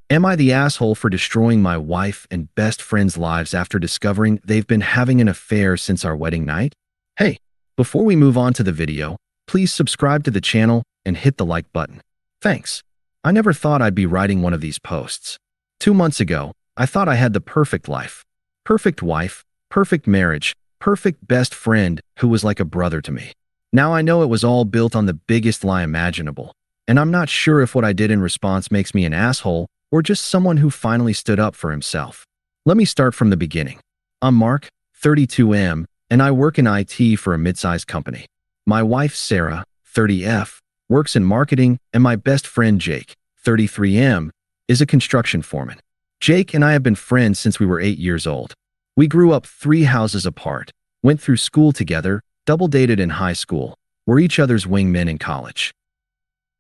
Am I the asshole for destroying my wife and best friend's lives after discovering they've been having an affair since our wedding night? Hey, before we move on to the video, please subscribe to the channel and hit the like button. Thanks. I never thought I'd be writing one of these posts. 2 months ago, I thought I had the perfect life. Perfect wife, perfect marriage, perfect best friend who was like a brother to me. Now I know it was all built on the biggest lie imaginable, and I'm not sure if what I did in response makes me an asshole or just someone who finally stood up for himself. Let me start from the beginning. I'm Mark, 32M, and I work in IT for a mid-sized company. My wife, Sarah, 30F, works in marketing, and my best friend, Jake, 33M, is a construction foreman. Jake and I have been friends since we were 8 years old. We grew up 3 houses apart, went through school together, double-dated in high school, were each other's wingmen in college.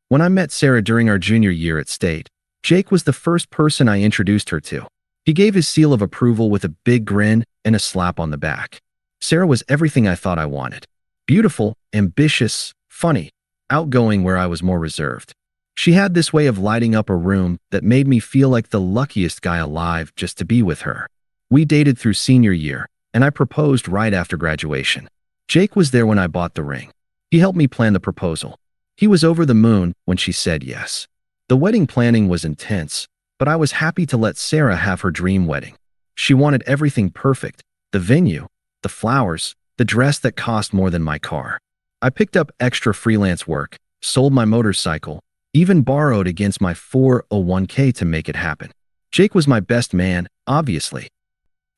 When I met Sarah during our junior year at State, Jake was the first person I introduced her to. He gave his seal of approval with a big grin and a slap on the back. Sarah was everything I thought I wanted. Beautiful, ambitious, funny, outgoing where I was more reserved. She had this way of lighting up a room that made me feel like the luckiest guy alive just to be with her. We dated through senior year, and I proposed right after graduation. Jake was there when I bought the ring. He helped me plan the proposal. He was over the moon when she said yes. The wedding planning was intense, but I was happy to let Sarah have her dream wedding. She wanted everything perfect: the venue, the flowers, the dress that cost more than my car. I picked up extra freelance work, sold my motorcycle, even borrowed against my 401k to make it happen. Jake was my best man, obviously.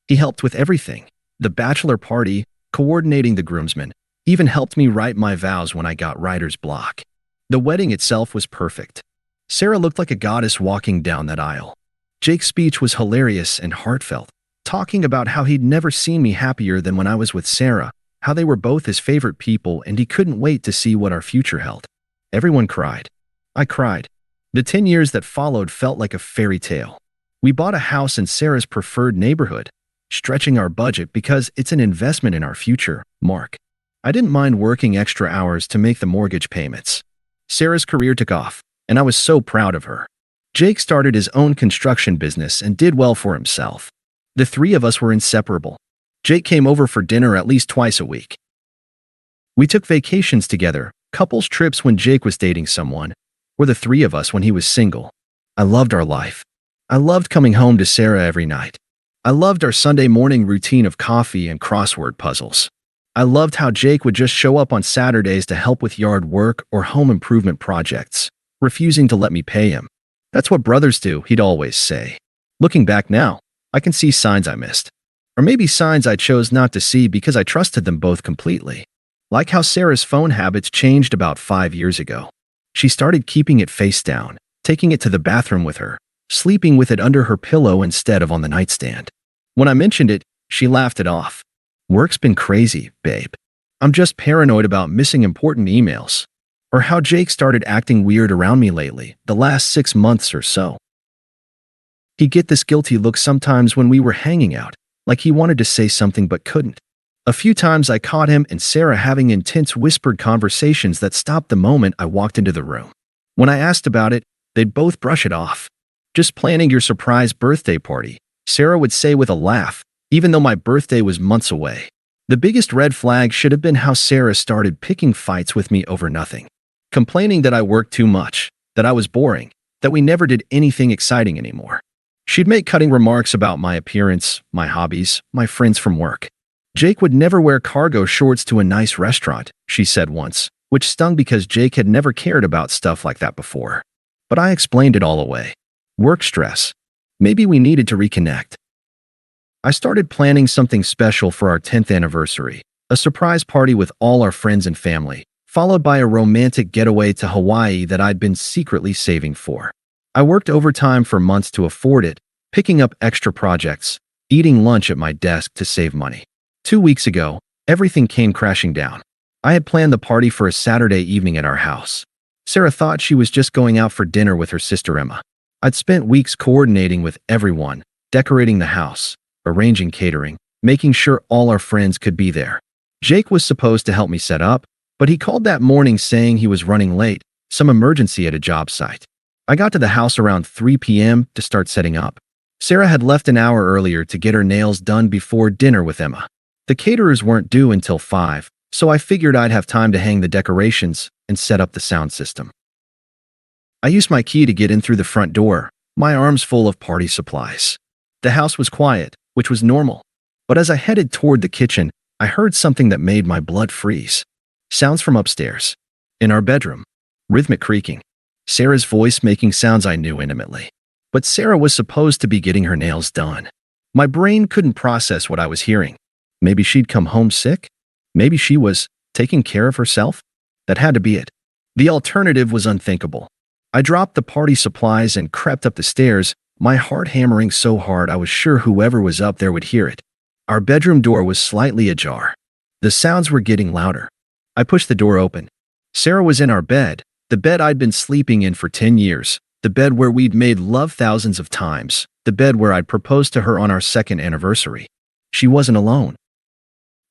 He helped with everything: the bachelor party, coordinating the groomsmen, even helped me write my vows when I got writer's block. The wedding itself was perfect. Sarah looked like a goddess walking down that aisle. Jake's speech was hilarious and heartfelt, talking about how he'd never seen me happier than when I was with Sarah, how they were both his favorite people and he couldn't wait to see what our future held. Everyone cried. I cried. The 10 years that followed felt like a fairy tale. We bought a house in Sarah's preferred neighborhood, stretching our budget because it's an investment in our future, Mark. I didn't mind working extra hours to make the mortgage payments. Sarah's career took off, and I was so proud of her. Jake started his own construction business and did well for himself. The 3 of us were inseparable. Jake came over for dinner at least twice a week. We took vacations together, couples trips when Jake was dating someone, or the 3 of us when he was single. I loved our life. I loved coming home to Sarah every night. I loved our Sunday morning routine of coffee and crossword puzzles. I loved how Jake would just show up on Saturdays to help with yard work or home improvement projects, refusing to let me pay him. That's what brothers do, he'd always say. Looking back now, I can see signs I missed. Or maybe signs I chose not to see because I trusted them both completely. Like how Sarah's phone habits changed about 5 years ago. She started keeping it face down, taking it to the bathroom with her, sleeping with it under her pillow instead of on the nightstand. When I mentioned it, she laughed it off. Work's been crazy, babe. I'm just paranoid about missing important emails. Or how Jake started acting weird around me lately, the last 6 months or so. He'd get this guilty look sometimes when we were hanging out, like he wanted to say something but couldn't. A few times I caught him and Sarah having intense whispered conversations that stopped the moment I walked into the room. When I asked about it, they'd both brush it off. Just planning your surprise birthday party, Sarah would say with a laugh, even though my birthday was months away. The biggest red flag should have been how Sarah started picking fights with me over nothing. Complaining that I worked too much, that I was boring, that we never did anything exciting anymore. She'd make cutting remarks about my appearance, my hobbies, my friends from work. Jake would never wear cargo shorts to a nice restaurant, she said once, which stung because Jake had never cared about stuff like that before. But I explained it all away. Work stress. Maybe we needed to reconnect. I started planning something special for our 10th anniversary, a surprise party with all our friends and family, followed by a romantic getaway to Hawaii that I'd been secretly saving for. I worked overtime for months to afford it, picking up extra projects, eating lunch at my desk to save money. 2 weeks ago, everything came crashing down. I had planned the party for a Saturday evening at our house. Sarah thought she was just going out for dinner with her sister Emma. I'd spent weeks coordinating with everyone, decorating the house, arranging catering, making sure all our friends could be there. Jake was supposed to help me set up, but he called that morning saying he was running late, some emergency at a job site. I got to the house around 3 p.m. to start setting up. Sarah had left an hour earlier to get her nails done before dinner with Emma. The caterers weren't due until 5, so I figured I'd have time to hang the decorations and set up the sound system. I used my key to get in through the front door, my arms full of party supplies. The house was quiet, which was normal. But as I headed toward the kitchen, I heard something that made my blood freeze. Sounds from upstairs. In our bedroom. Rhythmic creaking. Sarah's voice making sounds I knew intimately. But Sarah was supposed to be getting her nails done. My brain couldn't process what I was hearing. Maybe she'd come home sick? Maybe she was taking care of herself? That had to be it. The alternative was unthinkable. I dropped the party supplies and crept up the stairs, my heart hammering so hard I was sure whoever was up there would hear it. Our bedroom door was slightly ajar. The sounds were getting louder. I pushed the door open. Sarah was in our bed, the bed I'd been sleeping in for 10 years, the bed where we'd made love thousands of times, the bed where I'd proposed to her on our second anniversary. She wasn't alone.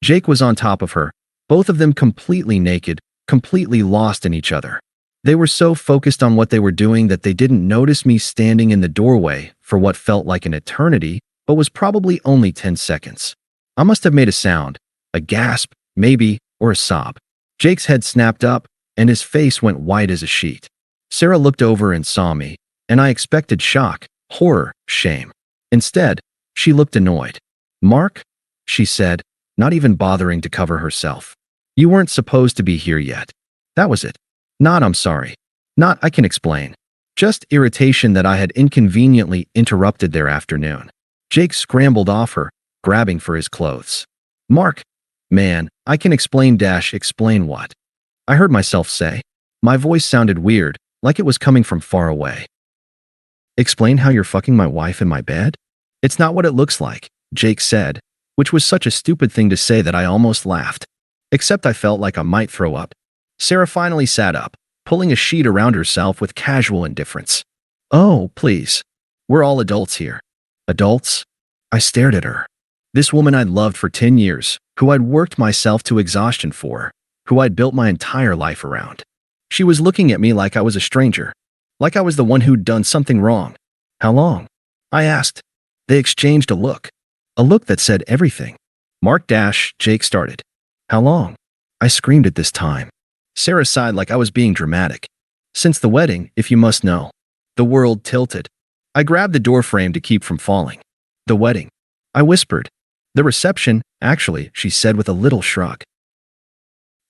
Jake was on top of her, both of them completely naked, completely lost in each other. They were so focused on what they were doing that they didn't notice me standing in the doorway for what felt like an eternity, but was probably only 10 seconds. I must have made a sound, a gasp, maybe, or a sob. Jake's head snapped up, and his face went white as a sheet. Sarah looked over and saw me, and I expected shock, horror, shame. Instead, she looked annoyed. "Mark?" she said, not even bothering to cover herself. "You weren't supposed to be here yet." That was it. Not "I'm sorry." Not "I can explain." Just irritation that I had inconveniently interrupted their afternoon. Jake scrambled off her, grabbing for his clothes. "Mark, man, I can explain dash explain what?" I heard myself say. My voice sounded weird, like it was coming from far away. "Explain how you're fucking my wife in my bed?" "It's not what it looks like," Jake said, which was such a stupid thing to say that I almost laughed. Except I felt like I might throw up. Sarah finally sat up, pulling a sheet around herself with casual indifference. "Oh, please. We're all adults here." Adults? I stared at her. This woman I'd loved for 10 years, who I'd worked myself to exhaustion for, who I'd built my entire life around. She was looking at me like I was a stranger, like I was the one who'd done something wrong. "How long?" I asked. They exchanged a look that said everything. "Mark dash," Jake started. "How long?" I screamed at this time. Sarah sighed like I was being dramatic. "Since the wedding, if you must know." The world tilted. I grabbed the door frame to keep from falling. "The wedding," I whispered. "The reception, actually," she said with a little shrug.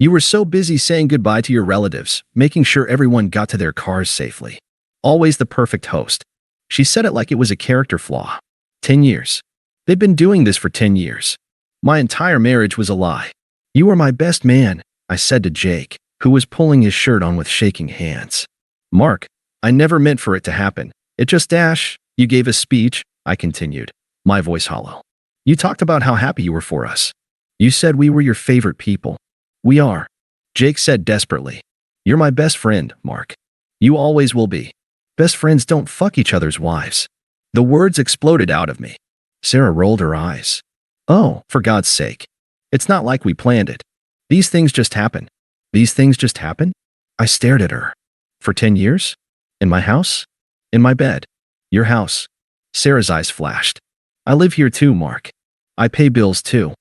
"You were so busy saying goodbye to your relatives, making sure everyone got to their cars safely. Always the perfect host." She said it like it was a character flaw. 10 years. They'd been doing this for 10 years. My entire marriage was a lie. "You were my best man," I said to Jake, who was pulling his shirt on with shaking hands. "Mark, I never meant for it to happen. It just dash. You gave a speech," I continued, my voice hollow. "You talked about how happy you were for us. You said we were your favorite people." "We are," Jake said desperately. "You're my best friend, Mark. You always will be. Best friends don't fuck each other's wives." The words exploded out of me. Sarah rolled her eyes. "Oh, for God's sake. It's not like we planned it. These things just happen." "These things just happen?" I stared at her. "For 10 years? In my house? In my bed? Your house?" Sarah's eyes flashed. "I live here too, Mark. I pay bills too.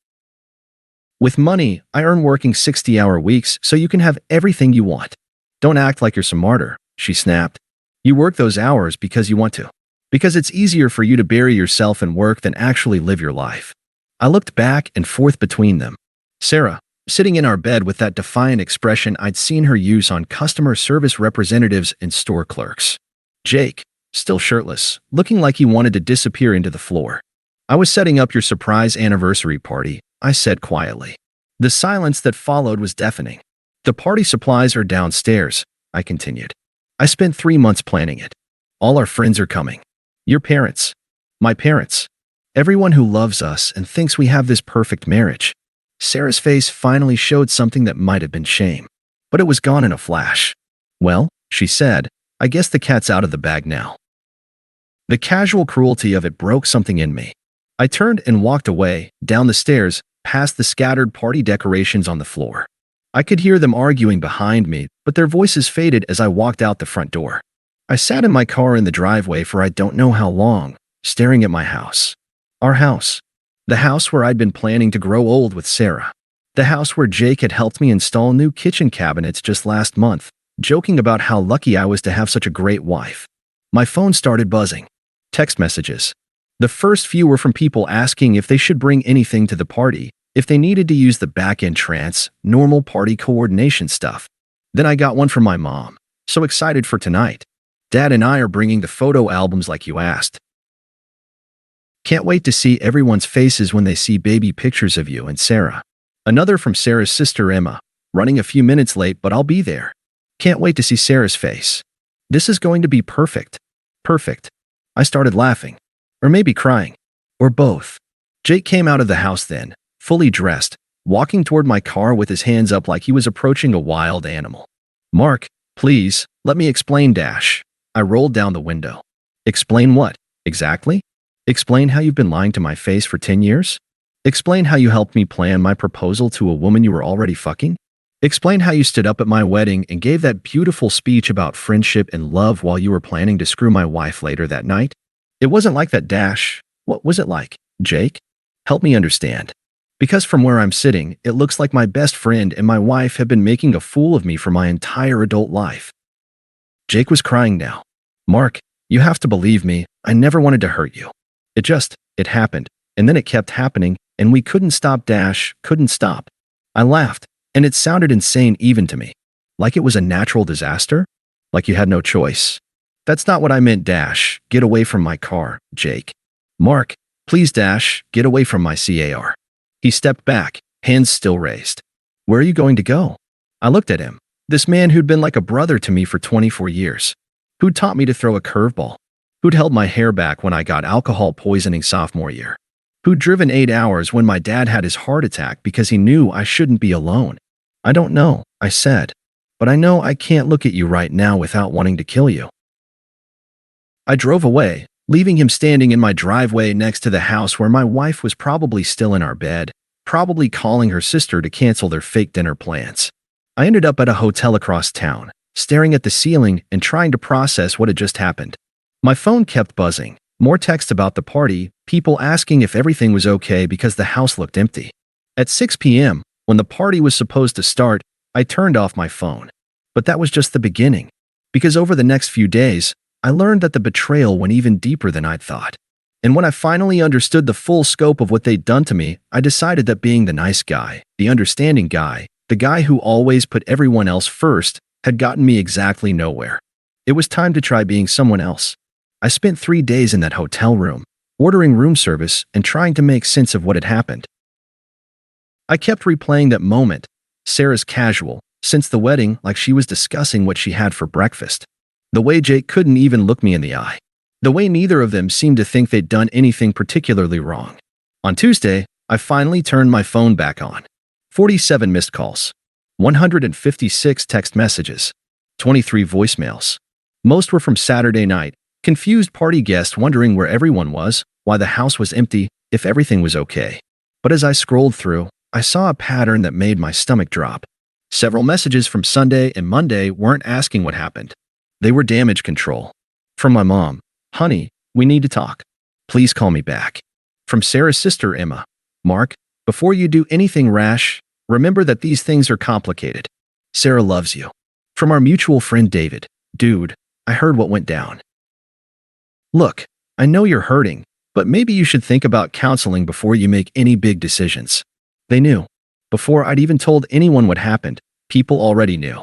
With money I earn working 60-hour weeks so you can have everything you want. Don't act like you're some martyr," she snapped. "You work those hours because you want to. Because it's easier for you to bury yourself in work than actually live your life." I looked back and forth between them. Sarah, sitting in our bed with that defiant expression I'd seen her use on customer service representatives and store clerks. Jake, still shirtless, looking like he wanted to disappear into the floor. "I was setting up your surprise anniversary party," I said quietly. The silence that followed was deafening. "The party supplies are downstairs," I continued. "I spent 3 months planning it. All our friends are coming. Your parents. My parents. Everyone who loves us and thinks we have this perfect marriage." Sarah's face finally showed something that might have been shame, but it was gone in a flash. "Well," she said, "I guess the cat's out of the bag now." The casual cruelty of it broke something in me. I turned and walked away, down the stairs, past the scattered party decorations on the floor. I could hear them arguing behind me, but their voices faded as I walked out the front door. I sat in my car in the driveway for I don't know how long, staring at my house. Our house. The house where I'd been planning to grow old with Sarah. The house where Jake had helped me install new kitchen cabinets just last month, joking about how lucky I was to have such a great wife. My phone started buzzing. Text messages. The first few were from people asking if they should bring anything to the party, if they needed to use the back entrance, normal party coordination stuff. Then I got one from my mom. So excited for tonight. Dad and I are bringing the photo albums like you asked. Can't wait to see everyone's faces when they see baby pictures of you and Sarah. Another from Sarah's sister Emma. Running a few minutes late, but I'll be there. Can't wait to see Sarah's face. This is going to be perfect. Perfect. I started laughing. Or maybe crying. Or both. Jake came out of the house then, fully dressed, walking toward my car with his hands up like he was approaching a wild animal. Mark, please, let me explain, Dash. I rolled down the window. Explain what, exactly? Explain how you've been lying to my face for 10 years? Explain how you helped me plan my proposal to a woman you were already fucking? Explain how you stood up at my wedding and gave that beautiful speech about friendship and love while you were planning to screw my wife later that night? It wasn't like that, Dash. What was it like, Jake? Help me understand. Because from where I'm sitting, it looks like my best friend and my wife have been making a fool of me for my entire adult life. Jake was crying now. Mark, you have to believe me, I never wanted to hurt you. It happened, and then it kept happening, and we couldn't stop, Dash, couldn't stop. I laughed, and it sounded insane even to me. Like it was a natural disaster? Like you had no choice. That's not what I meant, Dash. Get away from my car, Jake. Mark, please, Dash, get away from my car. He stepped back, hands still raised. Where are you going to go? I looked at him. This man who'd been like a brother to me for 24 years. Who'd taught me to throw a curveball. Who'd held my hair back when I got alcohol poisoning sophomore year. Who'd driven 8 hours when my dad had his heart attack because he knew I shouldn't be alone. I don't know, I said. But I know I can't look at you right now without wanting to kill you. I drove away, leaving him standing in my driveway next to the house where my wife was probably still in our bed, probably calling her sister to cancel their fake dinner plans. I ended up at a hotel across town, staring at the ceiling and trying to process what had just happened. My phone kept buzzing, more texts about the party, people asking if everything was okay because the house looked empty. At 6 p.m., when the party was supposed to start, I turned off my phone. But that was just the beginning. Because over the next few days, I learned that the betrayal went even deeper than I'd thought. And when I finally understood the full scope of what they'd done to me, I decided that being the nice guy, the understanding guy, the guy who always put everyone else first, had gotten me exactly nowhere. It was time to try being someone else. I spent 3 days in that hotel room, ordering room service and trying to make sense of what had happened. I kept replaying that moment, Sarah's casual, since the wedding, like she was discussing what she had for breakfast. The way Jake couldn't even look me in the eye. The way neither of them seemed to think they'd done anything particularly wrong. On Tuesday, I finally turned my phone back on. 47 missed calls. 156 text messages. 23 voicemails. Most were from Saturday night. Confused party guests wondering where everyone was, why the house was empty, if everything was okay. But as I scrolled through, I saw a pattern that made my stomach drop. Several messages from Sunday and Monday weren't asking what happened. They were damage control. From my mom, honey, we need to talk. Please call me back. From Sarah's sister, Emma, Mark, before you do anything rash, remember that these things are complicated. Sarah loves you. From our mutual friend David, dude, I heard what went down. Look, I know you're hurting, but maybe you should think about counseling before you make any big decisions. They knew. Before I'd even told anyone what happened, people already knew.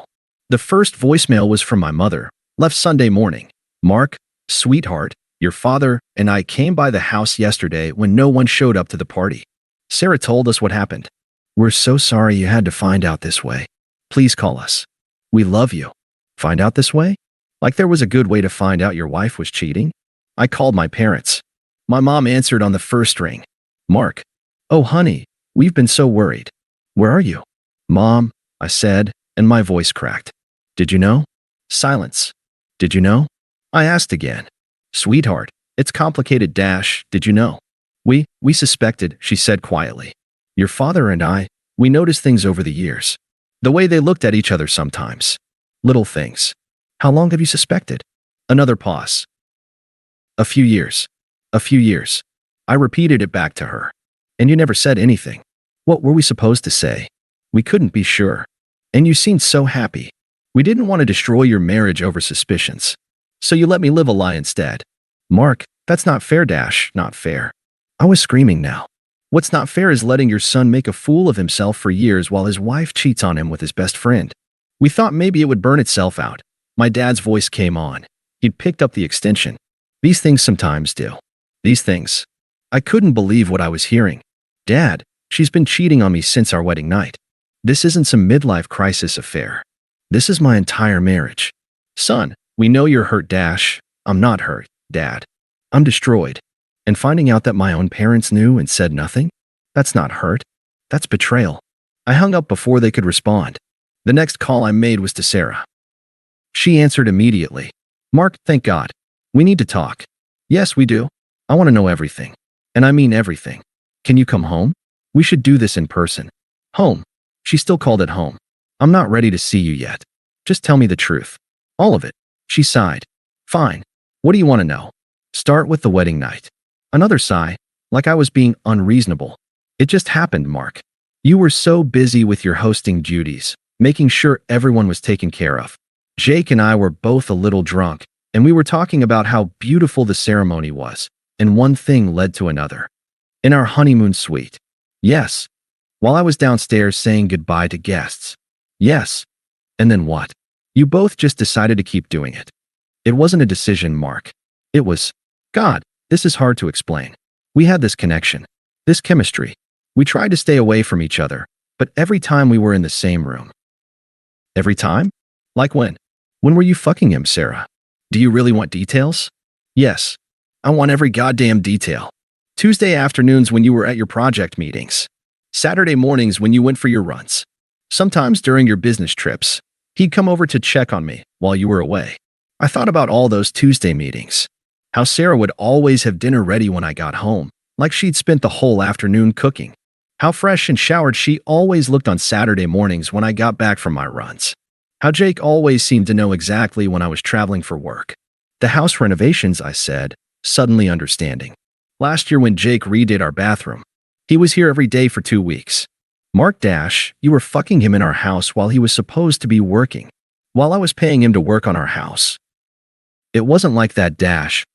The first voicemail was from my mother, left Sunday morning. Mark, sweetheart, your father and I came by the house yesterday when no one showed up to the party. Sarah told us what happened. We're so sorry you had to find out this way. Please call us. We love you. Find out this way? Like there was a good way to find out your wife was cheating? I called my parents. My mom answered on the first ring. Mark. Oh, honey, we've been so worried. Where are you? Mom, I said, and my voice cracked. Did you know? Silence. Did you know? I asked again. Sweetheart, it's complicated, Dash, did you know? We suspected, she said quietly. Your father and I, we noticed things over the years. The way they looked at each other sometimes. Little things. How long have you suspected? Another pause. A few years. A few years. I repeated it back to her. And you never said anything. What were we supposed to say? We couldn't be sure. And you seemed so happy. We didn't want to destroy your marriage over suspicions. So you let me live a lie instead. Mark, that's not fair, not fair. I was screaming now. What's not fair is letting your son make a fool of himself for years while his wife cheats on him with his best friend. We thought maybe it would burn itself out. My dad's voice came on. He'd picked up the extension. These things sometimes do. These things. I couldn't believe what I was hearing. Dad, she's been cheating on me since our wedding night. This isn't some midlife crisis affair. This is my entire marriage. Son, we know you're hurt, I'm not hurt, Dad. I'm destroyed. And finding out that my own parents knew and said nothing? That's not hurt. That's betrayal. I hung up before they could respond. The next call I made was to Sarah. She answered immediately. Mark, thank God. We need to talk. Yes, we do. I want to know everything. And I mean everything. Can you come home? We should do this in person. Home. She still called it home. I'm not ready to see you yet. Just tell me the truth. All of it. She sighed. Fine. What do you want to know? Start with the wedding night. Another sigh, like I was being unreasonable. It just happened, Mark. You were so busy with your hosting duties, making sure everyone was taken care of. Jake and I were both a little drunk, and we were talking about how beautiful the ceremony was, and one thing led to another. In our honeymoon suite. Yes. While I was downstairs saying goodbye to guests. Yes. And then what? You both just decided to keep doing it. It wasn't a decision, Mark. It was, God, this is hard to explain. We had this connection, this chemistry. We tried to stay away from each other, but every time we were in the same room. Every time? Like when? When were you fucking him, Sarah? Do you really want details? Yes. I want every goddamn detail. Tuesday afternoons when you were at your project meetings. Saturday mornings when you went for your runs. Sometimes during your business trips. He'd come over to check on me while you were away. I thought about all those Tuesday meetings. How Sarah would always have dinner ready when I got home, like she'd spent the whole afternoon cooking. How fresh and showered she always looked on Saturday mornings when I got back from my runs. How Jake always seemed to know exactly when I was traveling for work. The house renovations, I said, suddenly understanding. Last year when Jake redid our bathroom. He was here every day for 2 weeks. Mark, you were fucking him in our house while he was supposed to be working. While I was paying him to work on our house. It wasn't like that,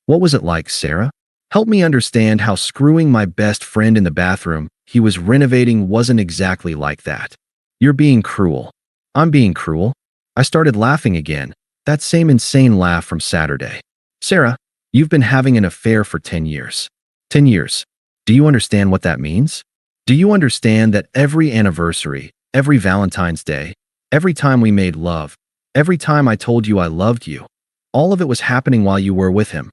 What was it like, Sarah? Help me understand how screwing my best friend in the bathroom he was renovating wasn't exactly like that. You're being cruel. I'm being cruel. I started laughing again, that same insane laugh from Saturday. Sarah, you've been having an affair for 10 years. 10 years. Do you understand what that means? Do you understand that every anniversary, every Valentine's Day, every time we made love, every time I told you I loved you, all of it was happening while you were with him?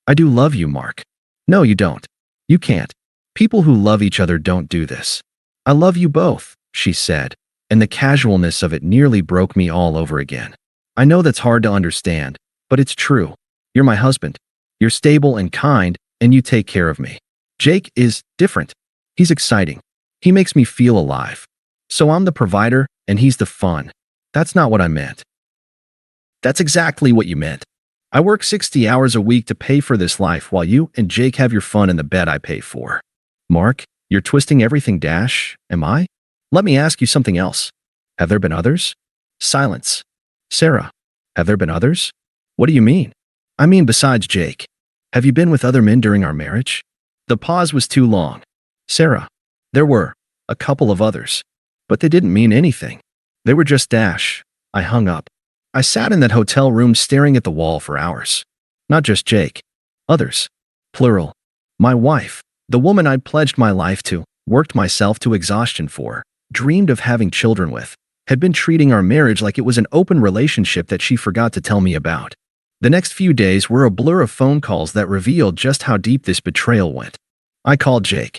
I do love you, Mark. No, you don't. You can't. People who love each other don't do this. I love you both, she said, and the casualness of it nearly broke me all over again. I know that's hard to understand, but it's true. You're my husband. You're stable and kind, and you take care of me. Jake is different. He's exciting. He makes me feel alive. So I'm the provider, and he's the fun. That's not what I meant. That's exactly what you meant. I work 60 hours a week to pay for this life while you and Jake have your fun in the bed I pay for. Mark, you're twisting everything, am I? Let me ask you something else. Have there been others? Silence. Sarah, have there been others? What do you mean? I mean besides Jake. Have you been with other men during our marriage? The pause was too long. Sarah, there were a couple of others, but they didn't mean anything. They were just I hung up. I sat in that hotel room staring at the wall for hours. Not just Jake. Others. Plural. My wife, the woman I'd pledged my life to, worked myself to exhaustion for, dreamed of having children with, had been treating our marriage like it was an open relationship that she forgot to tell me about. The next few days were a blur of phone calls that revealed just how deep this betrayal went. I called Jake.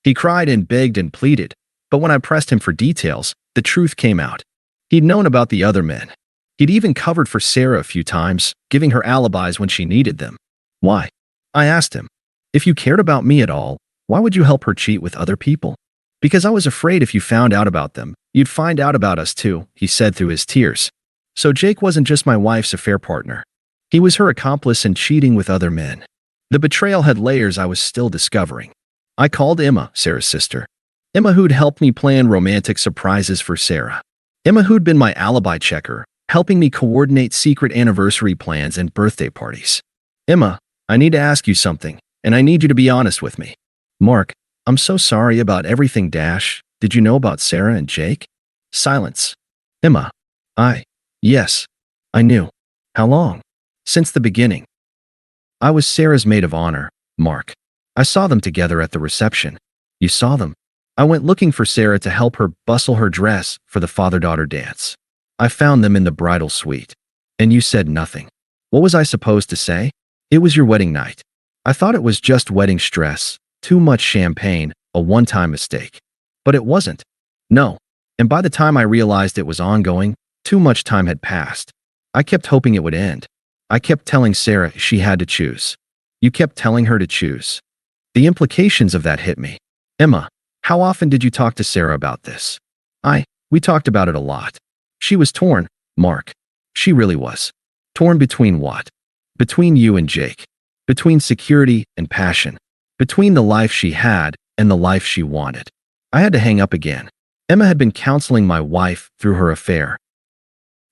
He cried and begged and pleaded, but when I pressed him for details, the truth came out. He'd known about the other men. He'd even covered for Sarah a few times, giving her alibis when she needed them. Why? I asked him. If you cared about me at all, why would you help her cheat with other people? Because I was afraid if you found out about them, you'd find out about us too, he said through his tears. So Jake wasn't just my wife's affair partner. He was her accomplice in cheating with other men. The betrayal had layers I was still discovering. I called Emma, Sarah's sister. Emma, who'd helped me plan romantic surprises for Sarah. Emma, who'd been my alibi checker, helping me coordinate secret anniversary plans and birthday parties. Emma, I need to ask you something, and I need you to be honest with me. Mark, I'm so sorry about everything. Did you know about Sarah and Jake? Silence. Emma, yes, I knew. How long? Since the beginning. I was Sarah's maid of honor, Mark. I saw them together at the reception. You saw them? I went looking for Sarah to help her bustle her dress for the father-daughter dance. I found them in the bridal suite. And you said nothing. What was I supposed to say? It was your wedding night. I thought it was just wedding stress, too much champagne, a one-time mistake. But it wasn't. No. And by the time I realized it was ongoing, too much time had passed. I kept hoping it would end. I kept telling Sarah she had to choose. You kept telling her to choose. The implications of that hit me. Emma, how often did you talk to Sarah about this? We talked about it a lot. She was torn, Mark. She really was. Torn between what? Between you and Jake. Between security and passion. Between the life she had and the life she wanted. I had to hang up again. Emma had been counseling my wife through her affair.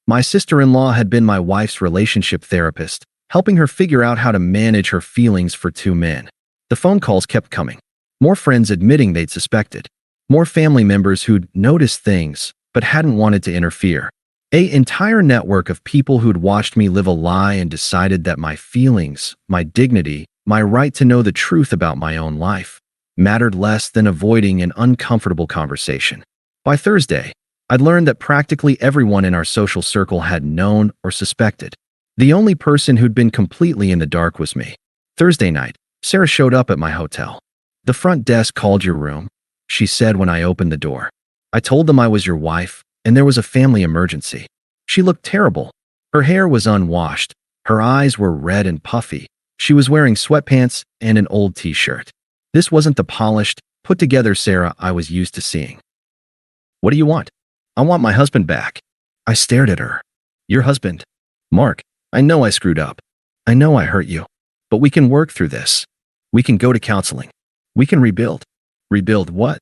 My sister-in-law had been my wife's relationship therapist, helping her figure out how to manage her feelings for two men. The phone calls kept coming. More friends admitting they'd suspected. More family members who'd noticed things, but hadn't wanted to interfere. An entire network of people who'd watched me live a lie and decided that my feelings, my dignity, my right to know the truth about my own life, mattered less than avoiding an uncomfortable conversation. By Thursday, I'd learned that practically everyone in our social circle had known or suspected. The only person who'd been completely in the dark was me. Thursday night, Sarah showed up at my hotel. The front desk called your room, she said when I opened the door. I told them I was your wife, and there was a family emergency. She looked terrible. Her hair was unwashed. Her eyes were red and puffy. She was wearing sweatpants and an old t-shirt. This wasn't the polished, put-together Sarah I was used to seeing. What do you want? I want my husband back. I stared at her. Your husband? Mark, I know I screwed up. I know I hurt you. But we can work through this. We can go to counseling. We can rebuild. Rebuild what?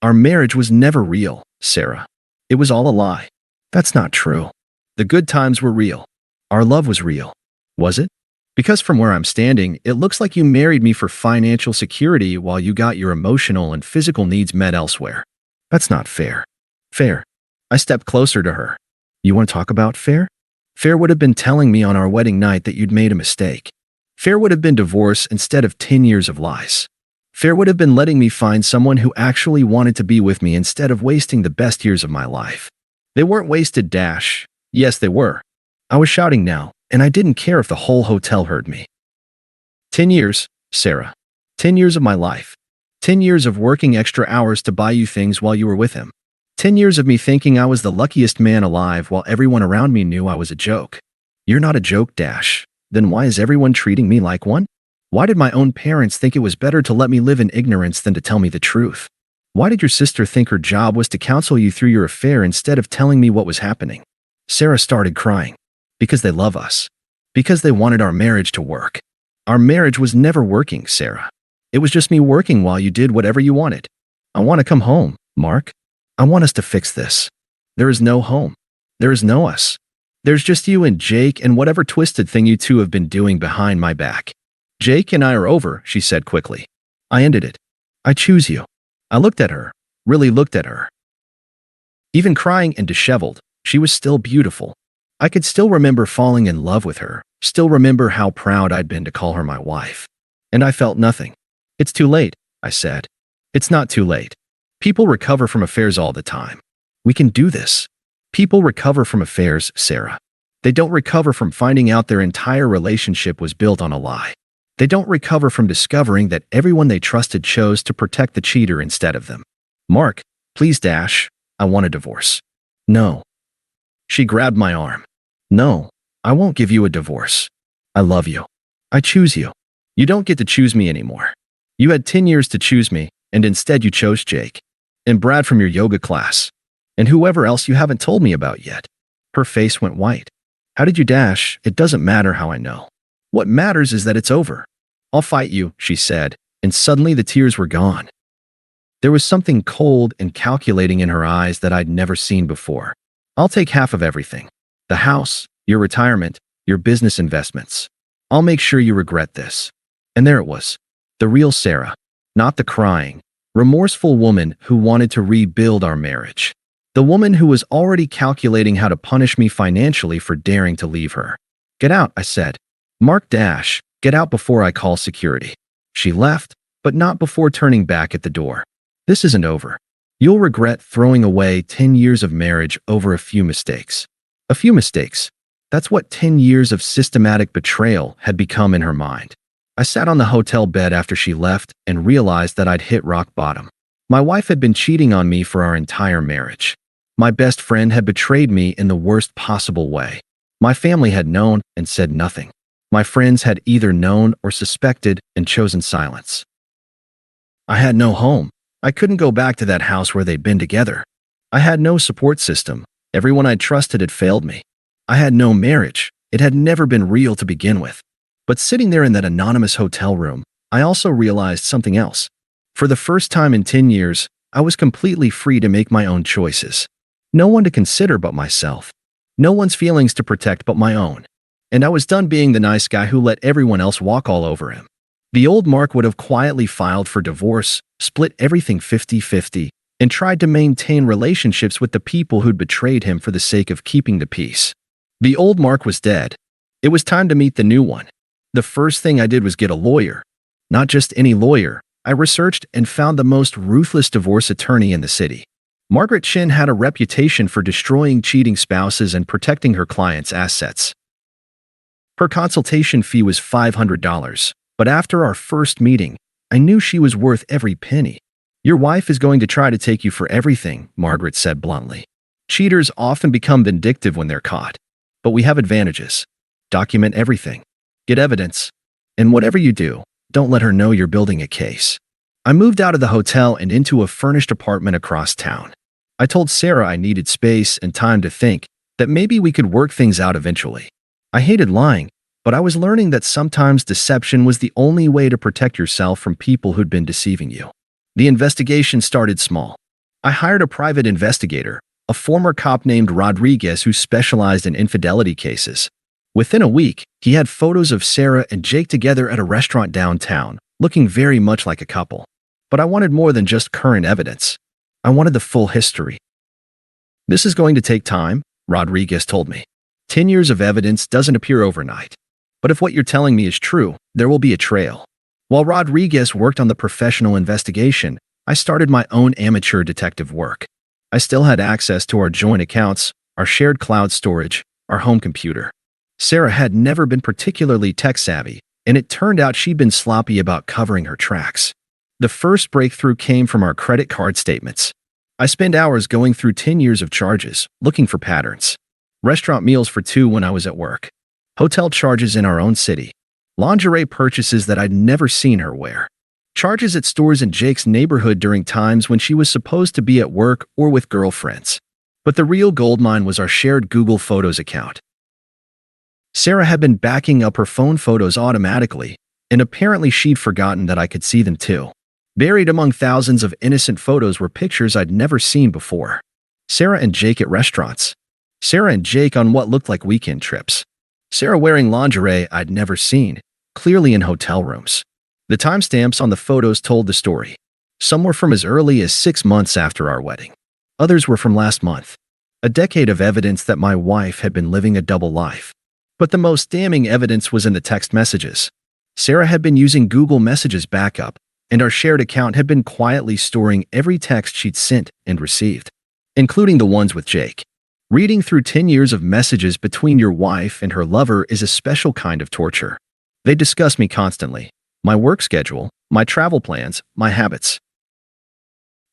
Our marriage was never real, Sarah. It was all a lie. That's not true. The good times were real. Our love was real. Was it? Because from where I'm standing, it looks like you married me for financial security while you got your emotional and physical needs met elsewhere. That's not fair. Fair. I stepped closer to her. You want to talk about fair? Fair would have been telling me on our wedding night that you'd made a mistake. Fair would have been divorce instead of 10 years of lies. Fair would have been letting me find someone who actually wanted to be with me instead of wasting the best years of my life. They weren't wasted. Yes, they were. I was shouting now, and I didn't care if the whole hotel heard me. 10 years, Sarah. 10 years of my life. 10 years of working extra hours to buy you things while you were with him. 10 years of me thinking I was the luckiest man alive while everyone around me knew I was a joke. You're not a joke. Then why is everyone treating me like one? Why did my own parents think it was better to let me live in ignorance than to tell me the truth? Why did your sister think her job was to counsel you through your affair instead of telling me what was happening? Sarah started crying. Because they love us. Because they wanted our marriage to work. Our marriage was never working, Sarah. It was just me working while you did whatever you wanted. I want to come home, Mark. I want us to fix this. There is no home. There is no us. There's just you and Jake and whatever twisted thing you two have been doing behind my back. Jake and I are over, she said quickly. I ended it. I choose you. I looked at her, really looked at her. Even crying and disheveled, she was still beautiful. I could still remember falling in love with her, still remember how proud I'd been to call her my wife. And I felt nothing. It's too late, I said. It's not too late. People recover from affairs all the time. We can do this. People recover from affairs, Sarah. They don't recover from finding out their entire relationship was built on a lie. They don't recover from discovering that everyone they trusted chose to protect the cheater instead of them. Mark, please. I want a divorce. No. She grabbed my arm. No, I won't give you a divorce. I love you. I choose you. You don't get to choose me anymore. You had 10 years to choose me, and instead you chose Jake. And Brad from your yoga class. And whoever else you haven't told me about yet. Her face went white. How did you dash? It doesn't matter how I know. What matters is that it's over. I'll fight you, she said, and suddenly the tears were gone. There was something cold and calculating in her eyes that I'd never seen before. I'll take half of everything. The house, your retirement, your business investments. I'll make sure you regret this. And there it was. The real Sarah. Not the crying, remorseful woman who wanted to rebuild our marriage. The woman who was already calculating how to punish me financially for daring to leave her. Get out, I said. Mark Dash, get out before I call security. She left, but not before turning back at the door. This isn't over. You'll regret throwing away 10 years of marriage over a few mistakes. A few mistakes. That's what 10 years of systematic betrayal had become in her mind. I sat on the hotel bed after she left and realized that I'd hit rock bottom. My wife had been cheating on me for our entire marriage. My best friend had betrayed me in the worst possible way. My family had known and said nothing. My friends had either known or suspected and chosen silence. I had no home. I couldn't go back to that house where they'd been together. I had no support system. Everyone I trusted had failed me. I had no marriage. It had never been real to begin with. But sitting there in that anonymous hotel room, I also realized something else. For the first time in 10 years, I was completely free to make my own choices. No one to consider but myself. No one's feelings to protect but my own. And I was done being the nice guy who let everyone else walk all over him. The old Mark would have quietly filed for divorce, split everything 50-50, and tried to maintain relationships with the people who'd betrayed him for the sake of keeping the peace. The old Mark was dead. It was time to meet the new one. The first thing I did was get a lawyer. Not just any lawyer. I researched and found the most ruthless divorce attorney in the city. Margaret Chin had a reputation for destroying cheating spouses and protecting her clients' assets. Her consultation fee was $500, but after our first meeting, I knew she was worth every penny. Your wife is going to try to take you for everything, Margaret said bluntly. Cheaters often become vindictive when they're caught. But we have advantages. Document everything. Get evidence. And whatever you do, don't let her know you're building a case. I moved out of the hotel and into a furnished apartment across town. I told Sarah I needed space and time to think, that maybe we could work things out eventually. I hated lying, but I was learning that sometimes deception was the only way to protect yourself from people who'd been deceiving you. The investigation started small. I hired a private investigator, a former cop named Rodriguez who specialized in infidelity cases. Within a week, he had photos of Sarah and Jake together at a restaurant downtown, looking very much like a couple. But I wanted more than just current evidence. I wanted the full history. This is going to take time, Rodriguez told me. 10 years of evidence doesn't appear overnight. But if what you're telling me is true, there will be a trail. While Rodriguez worked on the professional investigation, I started my own amateur detective work. I still had access to our joint accounts, our shared cloud storage, our home computer. Sarah had never been particularly tech-savvy, and it turned out she'd been sloppy about covering her tracks. The first breakthrough came from our credit card statements. I spent hours going through 10 years of charges, looking for patterns. Restaurant meals for two when I was at work. Hotel charges in our own city. Lingerie purchases that I'd never seen her wear. Charges at stores in Jake's neighborhood during times when she was supposed to be at work or with girlfriends. But the real goldmine was our shared Google Photos account. Sarah had been backing up her phone photos automatically, and apparently she'd forgotten that I could see them too. Buried among thousands of innocent photos were pictures I'd never seen before. Sarah and Jake at restaurants. Sarah and Jake on what looked like weekend trips. Sarah wearing lingerie I'd never seen, clearly in hotel rooms. The timestamps on the photos told the story. Some were from as early as 6 months after our wedding. Others were from last month. A decade of evidence that my wife had been living a double life. But the most damning evidence was in the text messages. Sarah had been using Google Messages backup, and our shared account had been quietly storing every text she'd sent and received, including the ones with Jake. Reading through 10 years of messages between your wife and her lover is a special kind of torture. They discuss me constantly. My work schedule, my travel plans, my habits.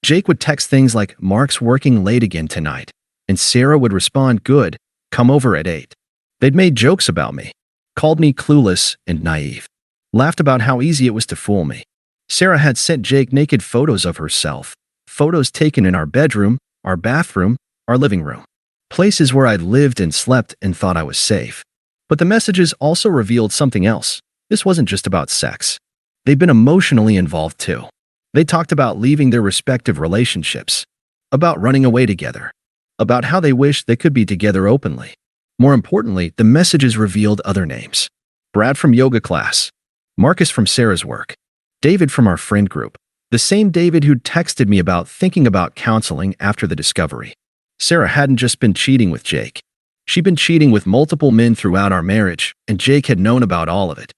Jake would text things like, "Mark's working late again tonight," and Sarah would respond, "Good, come over at 8. They'd made jokes about me, called me clueless and naive, laughed about how easy it was to fool me. Sarah had sent Jake naked photos of herself, photos taken in our bedroom, our bathroom, our living room. places where I'd lived and slept and thought I was safe. But the messages also revealed something else. This wasn't just about sex. They'd been emotionally involved too. They talked about leaving their respective relationships, about running away together, about how they wished they could be together openly. More importantly, the messages revealed other names. Brad from yoga class, Marcus from Sarah's work, David from our friend group, the same David who'd texted me about thinking about counseling after the discovery. Sarah hadn't just been cheating with Jake. She'd been cheating with multiple men throughout our marriage, and Jake had known about all of it.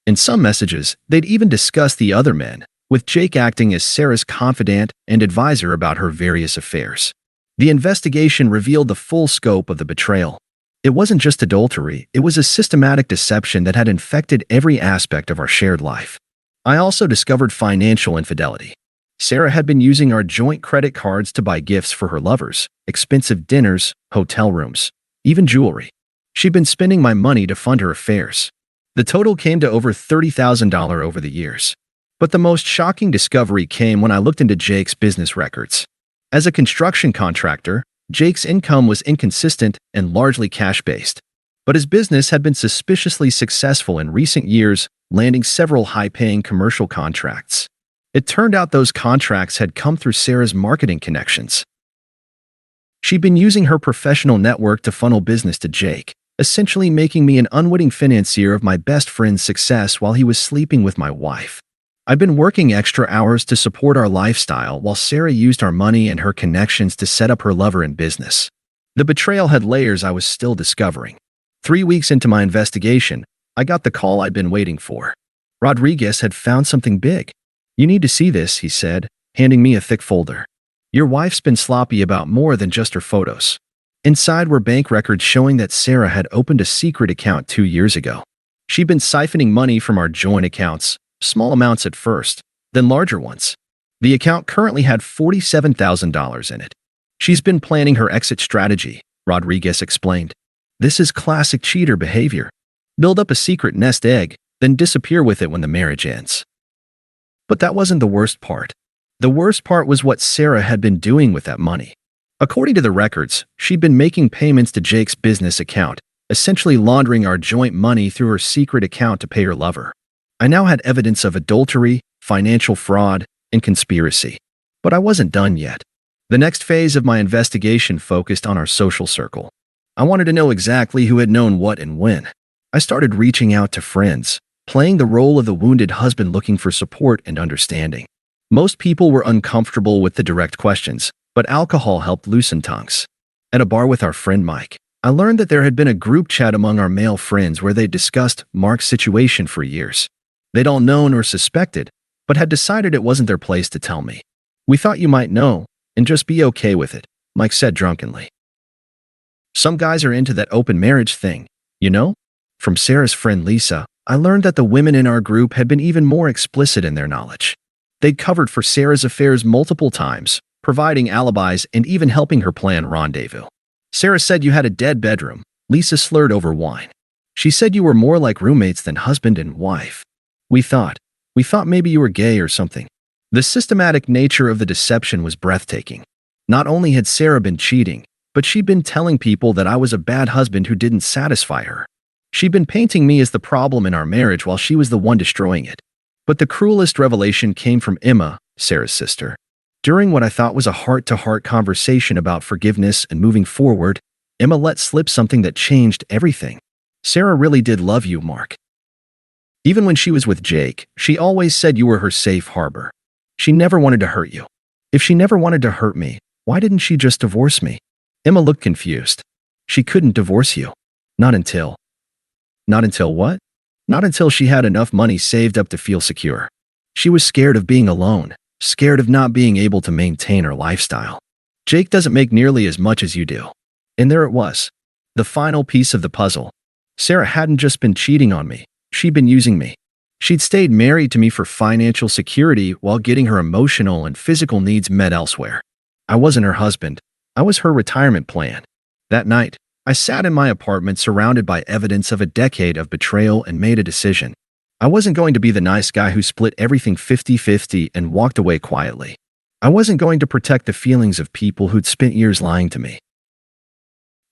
In some messages, they'd even discussed the other men, with Jake acting as Sarah's confidant and advisor about her various affairs. The investigation revealed the full scope of the betrayal. It wasn't just adultery, it was a systematic deception that had infected every aspect of our shared life. I also discovered financial infidelity. Sarah had been using our joint credit cards to buy gifts for her lovers, expensive dinners, hotel rooms, even jewelry. She'd been spending my money to fund her affairs. The total came to over $30,000 over the years. But the most shocking discovery came when I looked into Jake's business records. As a construction contractor, Jake's income was inconsistent and largely cash-based. But his business had been suspiciously successful in recent years, landing several high-paying commercial contracts. It turned out those contracts had come through Sarah's marketing connections. She'd been using her professional network to funnel business to Jake, essentially making me an unwitting financier of my best friend's success while he was sleeping with my wife. I've been working extra hours to support our lifestyle while Sarah used our money and her connections to set up her lover in business. The betrayal had layers I was still discovering. 3 weeks into my investigation, I got the call I'd been waiting for. Rodriguez had found something big. "You need to see this," he said, handing me a thick folder. "Your wife's been sloppy about more than just her photos." Inside were bank records showing that Sarah had opened a secret account 2 years ago. She'd been siphoning money from our joint accounts, small amounts at first, then larger ones. The account currently had $47,000 in it. "She's been planning her exit strategy," Rodriguez explained. "This is classic cheater behavior. Build up a secret nest egg, then disappear with it when the marriage ends." But that wasn't the worst part. The worst part was what Sarah had been doing with that money. According to the records, she'd been making payments to Jake's business account, essentially laundering our joint money through her secret account to pay her lover. I now had evidence of adultery, financial fraud, and conspiracy. But I wasn't done yet. The next phase of my investigation focused on our social circle. I wanted to know exactly who had known what and when. I started reaching out to friends, playing the role of the wounded husband looking for support and understanding. Most people were uncomfortable with the direct questions, but alcohol helped loosen tongues. At a bar with our friend Mike, I learned that there had been a group chat among our male friends where they discussed Mark's situation for years. They'd all known or suspected, but had decided it wasn't their place to tell me. "We thought you might know, and just be okay with it," Mike said drunkenly. "Some guys are into that open marriage thing, you know?" From Sarah's friend Lisa, I learned that the women in our group had been even more explicit in their knowledge. They'd covered for Sarah's affairs multiple times, providing alibis and even helping her plan rendezvous. "Sarah said you had a dead bedroom," Lisa slurred over wine. "She said you were more like roommates than husband and wife. We thought maybe you were gay or something." The systematic nature of the deception was breathtaking. Not only had Sarah been cheating, but she'd been telling people that I was a bad husband who didn't satisfy her. She'd been painting me as the problem in our marriage while she was the one destroying it. But the cruelest revelation came from Emma, Sarah's sister. During what I thought was a heart-to-heart conversation about forgiveness and moving forward, Emma let slip something that changed everything. "Sarah really did love you, Mark. Even when she was with Jake, she always said you were her safe harbor. She never wanted to hurt you. If she never wanted to hurt me, why didn't she just divorce me?" Emma looked confused. "She couldn't divorce you. Not until..." "Not until what?" "Not until she had enough money saved up to feel secure. She was scared of being alone, scared of not being able to maintain her lifestyle. Jake doesn't make nearly as much as you do." And there it was. The final piece of the puzzle. Sarah hadn't just been cheating on me. She'd been using me. She'd stayed married to me for financial security while getting her emotional and physical needs met elsewhere. I wasn't her husband. I was her retirement plan. That night, I sat in my apartment surrounded by evidence of a decade of betrayal and made a decision. I wasn't going to be the nice guy who split everything 50-50 and walked away quietly. I wasn't going to protect the feelings of people who'd spent years lying to me.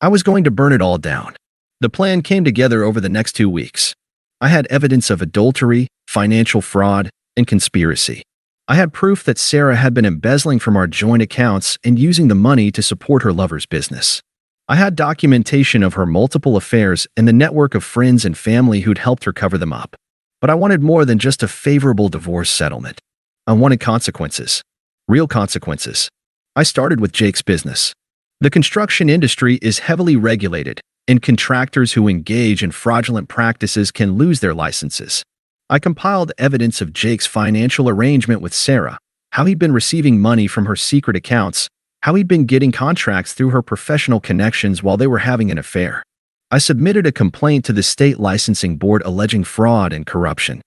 I was going to burn it all down. The plan came together over the next 2 weeks. I had evidence of adultery, financial fraud, and conspiracy. I had proof that Sarah had been embezzling from our joint accounts and using the money to support her lover's business. I had documentation of her multiple affairs and the network of friends and family who'd helped her cover them up. But I wanted more than just a favorable divorce settlement. I wanted consequences. Real consequences. I started with Jake's business. The construction industry is heavily regulated, and contractors who engage in fraudulent practices can lose their licenses. I compiled evidence of Jake's financial arrangement with Sarah, how he'd been receiving money from her secret accounts, how he'd been getting contracts through her professional connections while they were having an affair. I submitted a complaint to the state licensing board alleging fraud and corruption.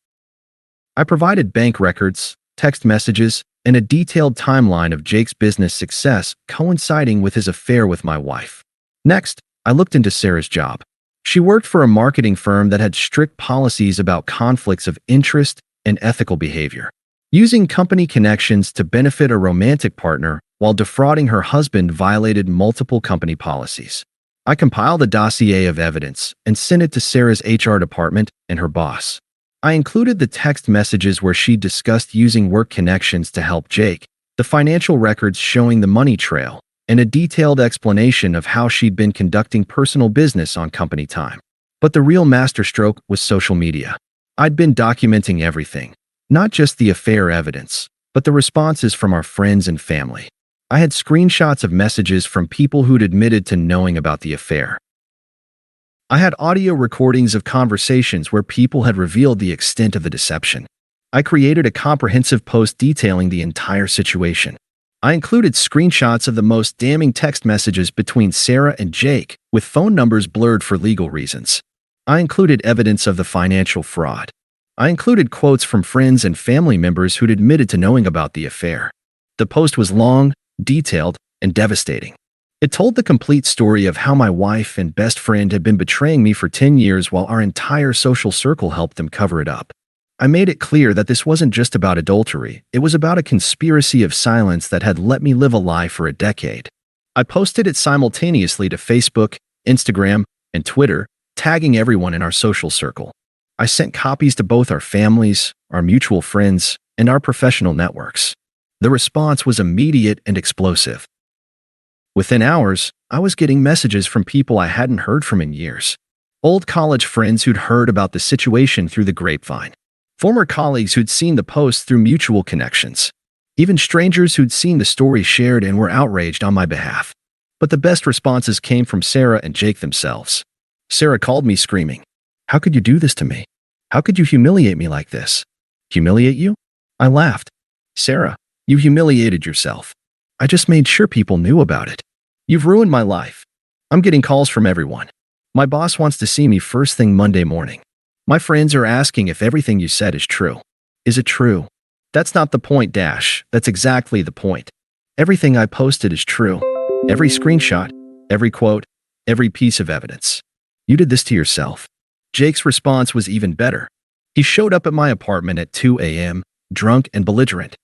I provided bank records, text messages, and a detailed timeline of Jake's business success coinciding with his affair with my wife. Next, I looked into Sarah's job. She worked for a marketing firm that had strict policies about conflicts of interest and ethical behavior. Using company connections to benefit a romantic partner while defrauding her husband violated multiple company policies. I compiled a dossier of evidence and sent it to Sarah's HR department and her boss. I included the text messages where she discussed using work connections to help Jake, the financial records showing the money trail, and a detailed explanation of how she'd been conducting personal business on company time. But the real masterstroke was social media. I'd been documenting everything, not just the affair evidence, but the responses from our friends and family. I had screenshots of messages from people who'd admitted to knowing about the affair. I had audio recordings of conversations where people had revealed the extent of the deception. I created a comprehensive post detailing the entire situation. I included screenshots of the most damning text messages between Sarah and Jake, with phone numbers blurred for legal reasons. I included evidence of the financial fraud. I included quotes from friends and family members who'd admitted to knowing about the affair. The post was long, detailed, and devastating. It told the complete story of how my wife and best friend had been betraying me for 10 years while our entire social circle helped them cover it up. I made it clear that this wasn't just about adultery, it was about a conspiracy of silence that had let me live a lie for a decade. I posted it simultaneously to Facebook, Instagram, and Twitter, tagging everyone in our social circle. I sent copies to both our families, our mutual friends, and our professional networks. The response was immediate and explosive. Within hours, I was getting messages from people I hadn't heard from in years. Old college friends who'd heard about the situation through the grapevine. Former colleagues who'd seen the post through mutual connections. Even strangers who'd seen the story shared and were outraged on my behalf. But the best responses came from Sarah and Jake themselves. Sarah called me screaming, "How could you do this to me? How could you humiliate me like this?" "Humiliate you?" I laughed. "Sarah, you humiliated yourself. I just made sure people knew about it. You've ruined my life. I'm getting calls from everyone. My boss wants to see me first thing Monday morning. My friends are asking if everything you said is true. Is it true? That's not the point, Dash. That's exactly the point. Everything I posted is true. Every screenshot, every quote, every piece of evidence. You did this to yourself." Jake's response was even better. He showed up at my apartment at 2 a.m., drunk and belligerent.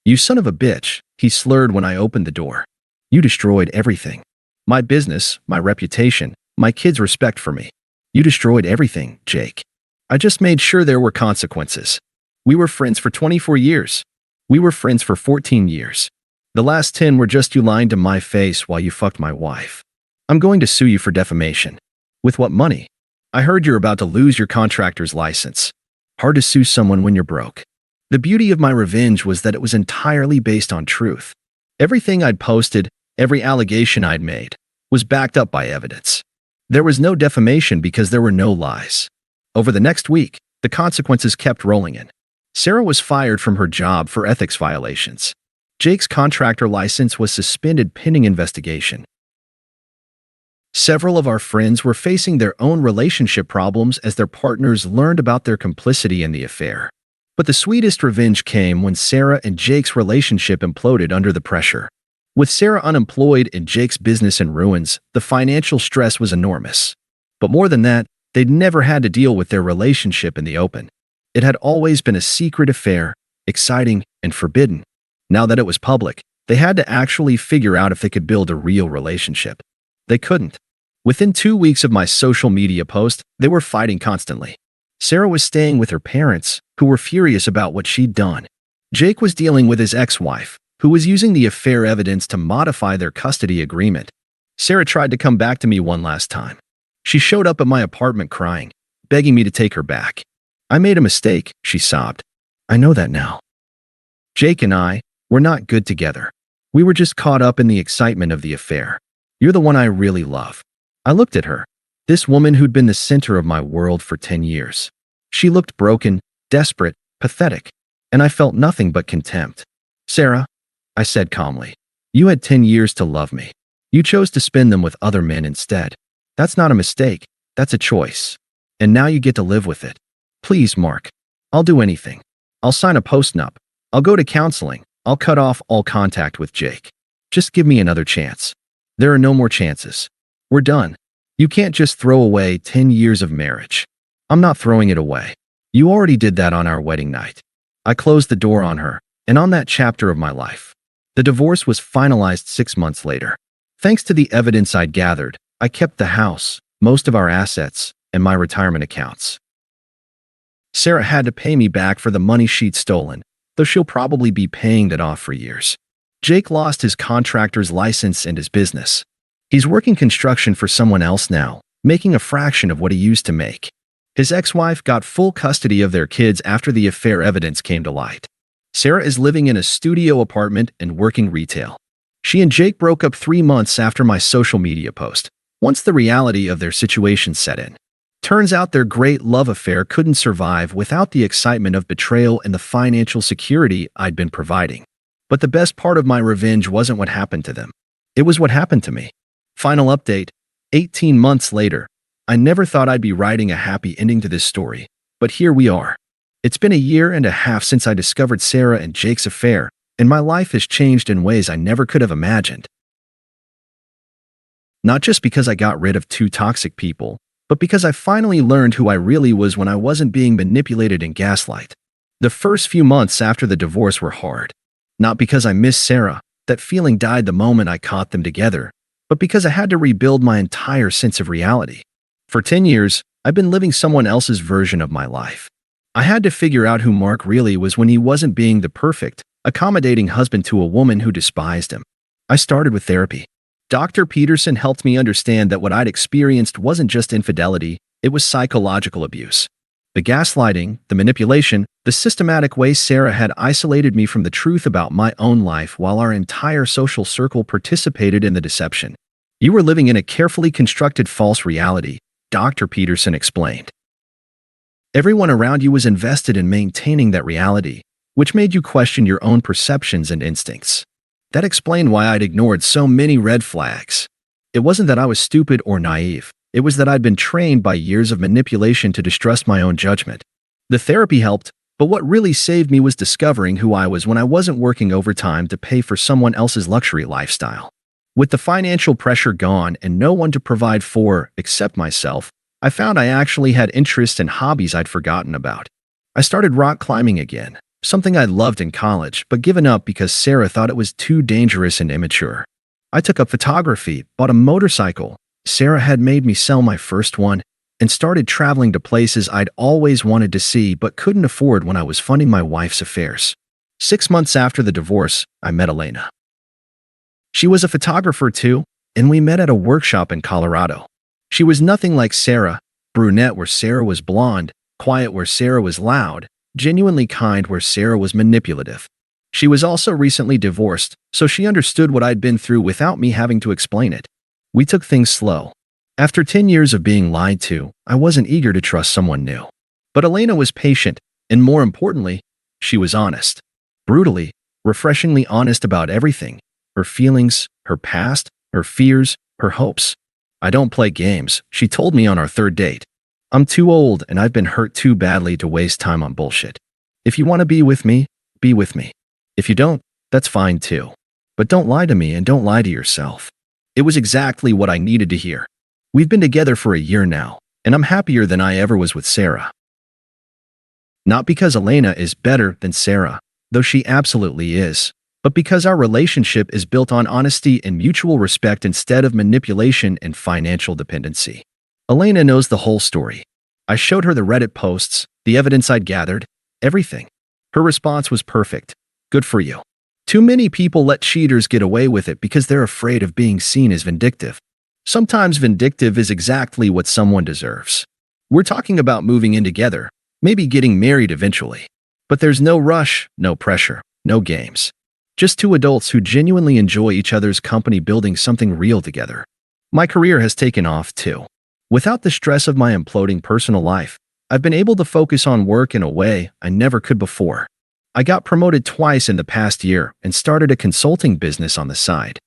"You son of a bitch," he slurred when I opened the door. "You destroyed everything. My business, my reputation, my kids' respect for me. You destroyed everything, Jake. I just made sure there were consequences. We were friends for 24 years. We were friends for 14 years. The last 10 were just you lying to my face while you fucked my wife. I'm going to sue you for defamation." "With what money?" "I heard you're about to lose your contractor's license. Hard to sue someone when you're broke." The beauty of my revenge was that it was entirely based on truth. Everything I'd posted, every allegation I'd made, was backed up by evidence. There was no defamation because there were no lies. Over the next week, the consequences kept rolling in. Sarah was fired from her job for ethics violations. Jake's contractor license was suspended pending investigation. Several of our friends were facing their own relationship problems as their partners learned about their complicity in the affair. But the sweetest revenge came when Sarah and Jake's relationship imploded under the pressure. With Sarah unemployed and Jake's business in ruins, the financial stress was enormous. But more than that, they'd never had to deal with their relationship in the open. It had always been a secret affair, exciting and forbidden. Now that it was public, they had to actually figure out if they could build a real relationship. They couldn't. Within 2 weeks of my social media post, they were fighting constantly. Sarah was staying with her parents, who were furious about what she'd done. Jake was dealing with his ex-wife, who was using the affair evidence to modify their custody agreement. Sarah tried to come back to me one last time. She showed up at my apartment crying, begging me to take her back. I made a mistake, she sobbed. I know that now. Jake and I, we're not good together. We were just caught up in the excitement of the affair. You're the one I really love. I looked at her, this woman who'd been the center of my world for 10 years. She looked broken, desperate, pathetic, and I felt nothing but contempt. Sarah, I said calmly, you had 10 years to love me. You chose to spend them with other men instead. That's not a mistake, that's a choice. And now you get to live with it. Please, Mark. I'll do anything. I'll sign a post-nup. I'll go to counseling. I'll cut off all contact with Jake. Just give me another chance. There are no more chances. We're done. You can't just throw away 10 years of marriage. I'm not throwing it away. You already did that on our wedding night. I closed the door on her, and on that chapter of my life. The divorce was finalized 6 months later. Thanks to the evidence I'd gathered, I kept the house, most of our assets, and my retirement accounts. Sarah had to pay me back for the money she'd stolen, though she'll probably be paying that off for years. Jake lost his contractor's license and his business. He's working construction for someone else now, making a fraction of what he used to make. His ex-wife got full custody of their kids after the affair evidence came to light. Sarah is living in a studio apartment and working retail. She and Jake broke up 3 months after my social media post, once the reality of their situation set in. Turns out their great love affair couldn't survive without the excitement of betrayal and the financial security I'd been providing. But the best part of my revenge wasn't what happened to them. It was what happened to me. Final update, 18 months later. I never thought I'd be writing a happy ending to this story, but here we are. It's been 1.5 years since I discovered Sarah and Jake's affair, and my life has changed in ways I never could have imagined. Not just because I got rid of 2 toxic people, but because I finally learned who I really was when I wasn't being manipulated and gaslight. The first few months after the divorce were hard. Not because I missed Sarah, that feeling died the moment I caught them together, but because I had to rebuild my entire sense of reality. For 10 years, I've been living someone else's version of my life. I had to figure out who Mark really was when he wasn't being the perfect, accommodating husband to a woman who despised him. I started with therapy. Dr. Peterson helped me understand that what I'd experienced wasn't just infidelity, it was psychological abuse. The gaslighting, the manipulation, the systematic way Sarah had isolated me from the truth about my own life while our entire social circle participated in the deception. You were living in a carefully constructed false reality, Dr. Peterson explained. Everyone around you was invested in maintaining that reality, which made you question your own perceptions and instincts. That explained why I'd ignored so many red flags. It wasn't that I was stupid or naive. It was that I'd been trained by years of manipulation to distrust my own judgment. The therapy helped, but what really saved me was discovering who I was when I wasn't working overtime to pay for someone else's luxury lifestyle. With the financial pressure gone and no one to provide for except myself, I found I actually had interests and hobbies I'd forgotten about. I started rock climbing again, something I loved in college but given up because Sarah thought it was too dangerous and immature. I took up photography, bought a motorcycle. Sarah had made me sell my first one, and started traveling to places I'd always wanted to see but couldn't afford when I was funding my wife's affairs. 6 months after the divorce, I met Elena. She was a photographer too, and we met at a workshop in Colorado. She was nothing like Sarah, brunette where Sarah was blonde, quiet where Sarah was loud, genuinely kind where Sarah was manipulative. She was also recently divorced, so she understood what I'd been through without me having to explain it. We took things slow. After 10 years of being lied to, I wasn't eager to trust someone new. But Elena was patient, and more importantly, she was honest. Brutally, refreshingly honest about everything. Her feelings, her past, her fears, her hopes. I don't play games, she told me on our 3rd date. I'm too old and I've been hurt too badly to waste time on bullshit. If you want to be with me, be with me. If you don't, that's fine too. But don't lie to me and don't lie to yourself. It was exactly what I needed to hear. We've been together for 1 year now, and I'm happier than I ever was with Sarah. Not because Elena is better than Sarah, though she absolutely is, but because our relationship is built on honesty and mutual respect instead of manipulation and financial dependency. Elena knows the whole story. I showed her the Reddit posts, the evidence I'd gathered, everything. Her response was perfect. Good for you. Too many people let cheaters get away with it because they're afraid of being seen as vindictive. Sometimes vindictive is exactly what someone deserves. We're talking about moving in together, maybe getting married eventually. But there's no rush, no pressure, no games. Just two adults who genuinely enjoy each other's company building something real together. My career has taken off too. Without the stress of my imploding personal life, I've been able to focus on work in a way I never could before. I got promoted twice in the past year and started a consulting business on the side.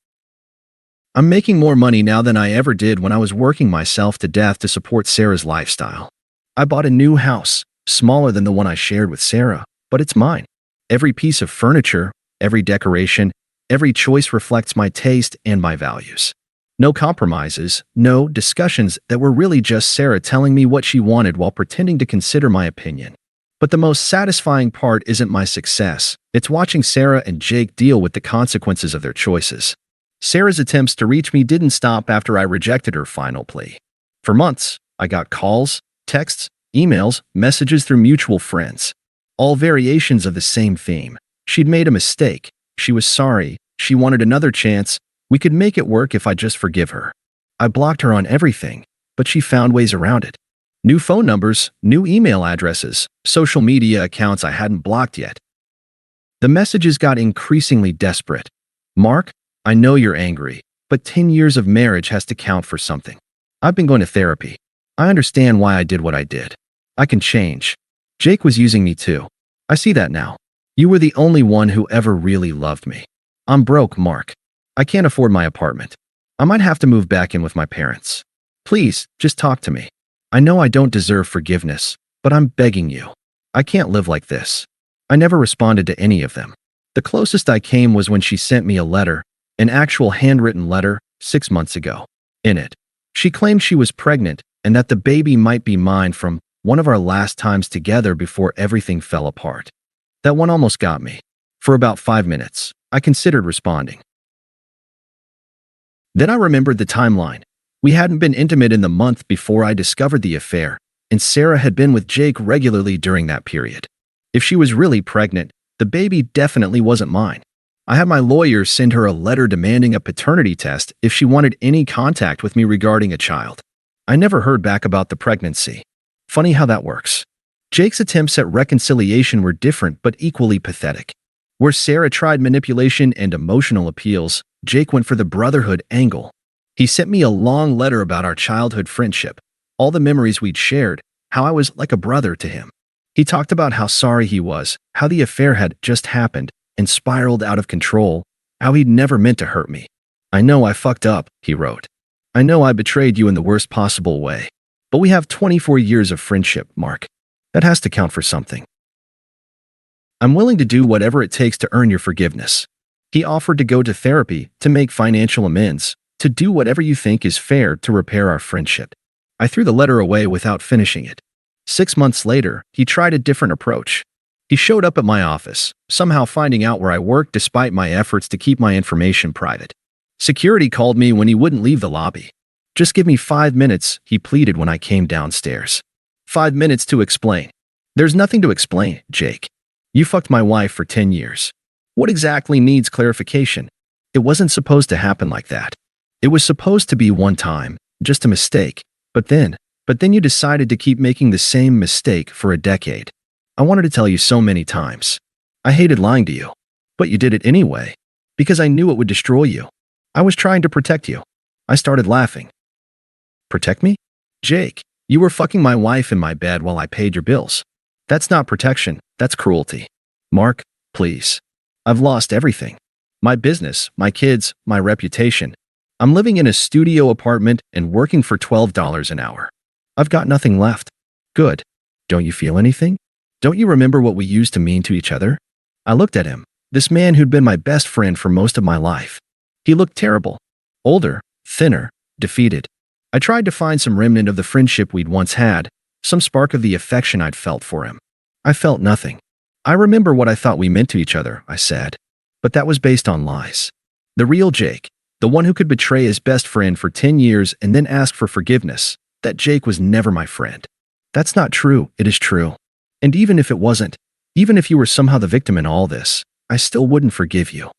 I'm making more money now than I ever did when I was working myself to death to support Sarah's lifestyle. I bought a new house, smaller than the one I shared with Sarah, but it's mine. Every piece of furniture, every decoration, every choice reflects my taste and my values. No compromises, no discussions that were really just Sarah telling me what she wanted while pretending to consider my opinion. But the most satisfying part isn't my success, it's watching Sarah and Jake deal with the consequences of their choices. Sarah's attempts to reach me didn't stop after I rejected her final plea. For months, I got calls, texts, emails, messages through mutual friends. All variations of the same theme. She'd made a mistake. She was sorry. She wanted another chance. We could make it work if I just forgive her. I blocked her on everything, but she found ways around it. New phone numbers, new email addresses, social media accounts I hadn't blocked yet. The messages got increasingly desperate. Mark, I know you're angry, but 10 years of marriage has to count for something. I've been going to therapy. I understand why I did what I did. I can change. Jake was using me too. I see that now. You were the only one who ever really loved me. I'm broke, Mark. I can't afford my apartment. I might have to move back in with my parents. Please, just talk to me. I know I don't deserve forgiveness, but I'm begging you. I can't live like this. I never responded to any of them. The closest I came was when she sent me a letter, an actual handwritten letter, 6 months ago. In it, she claimed she was pregnant and that the baby might be mine from one of our last times together before everything fell apart. That one almost got me. For about 5 minutes, I considered responding. Then I remembered the timeline. We hadn't been intimate in the month before I discovered the affair, and Sarah had been with Jake regularly during that period. If she was really pregnant, the baby definitely wasn't mine. I had my lawyer send her a letter demanding a paternity test if she wanted any contact with me regarding a child. I never heard back about the pregnancy. Funny how that works. Jake's attempts at reconciliation were different but equally pathetic. Where Sarah tried manipulation and emotional appeals, Jake went for the brotherhood angle. He sent me a long letter about our childhood friendship, all the memories we'd shared, how I was like a brother to him. He talked about how sorry he was, how the affair had just happened and spiraled out of control, how he'd never meant to hurt me. I know I fucked up, he wrote. I know I betrayed you in the worst possible way. But we have 24 years of friendship, Mark. That has to count for something. I'm willing to do whatever it takes to earn your forgiveness. He offered to go to therapy, to make financial amends, to do whatever you think is fair to repair our friendship. I threw the letter away without finishing it. 6 months later, he tried a different approach. He showed up at my office, somehow finding out where I worked despite my efforts to keep my information private. Security called me when he wouldn't leave the lobby. Just give me 5 minutes, he pleaded when I came downstairs. 5 minutes to explain. There's nothing to explain, Jake. You fucked my wife for 10 years. What exactly needs clarification? It wasn't supposed to happen like that. It was supposed to be one time, just a mistake. But then you decided to keep making the same mistake for a decade. I wanted to tell you so many times. I hated lying to you. But you did it anyway. Because I knew it would destroy you. I was trying to protect you. I started laughing. Protect me? Jake, you were fucking my wife in my bed while I paid your bills. That's not protection, that's cruelty. Mark, please. I've lost everything. My business, my kids, my reputation. I'm living in a studio apartment and working for $12 an hour. I've got nothing left. Good. Don't you feel anything? Don't you remember what we used to mean to each other? I looked at him, this man who'd been my best friend for most of my life. He looked terrible. Older, thinner, defeated. I tried to find some remnant of the friendship we'd once had, some spark of the affection I'd felt for him. I felt nothing. I remember what I thought we meant to each other, I said. but that was based on lies. The real Jake, the one who could betray his best friend for 10 years and then ask for forgiveness, that Jake was never my friend. That's not true, it is true. And even if it wasn't, even if you were somehow the victim in all this, I still wouldn't forgive you.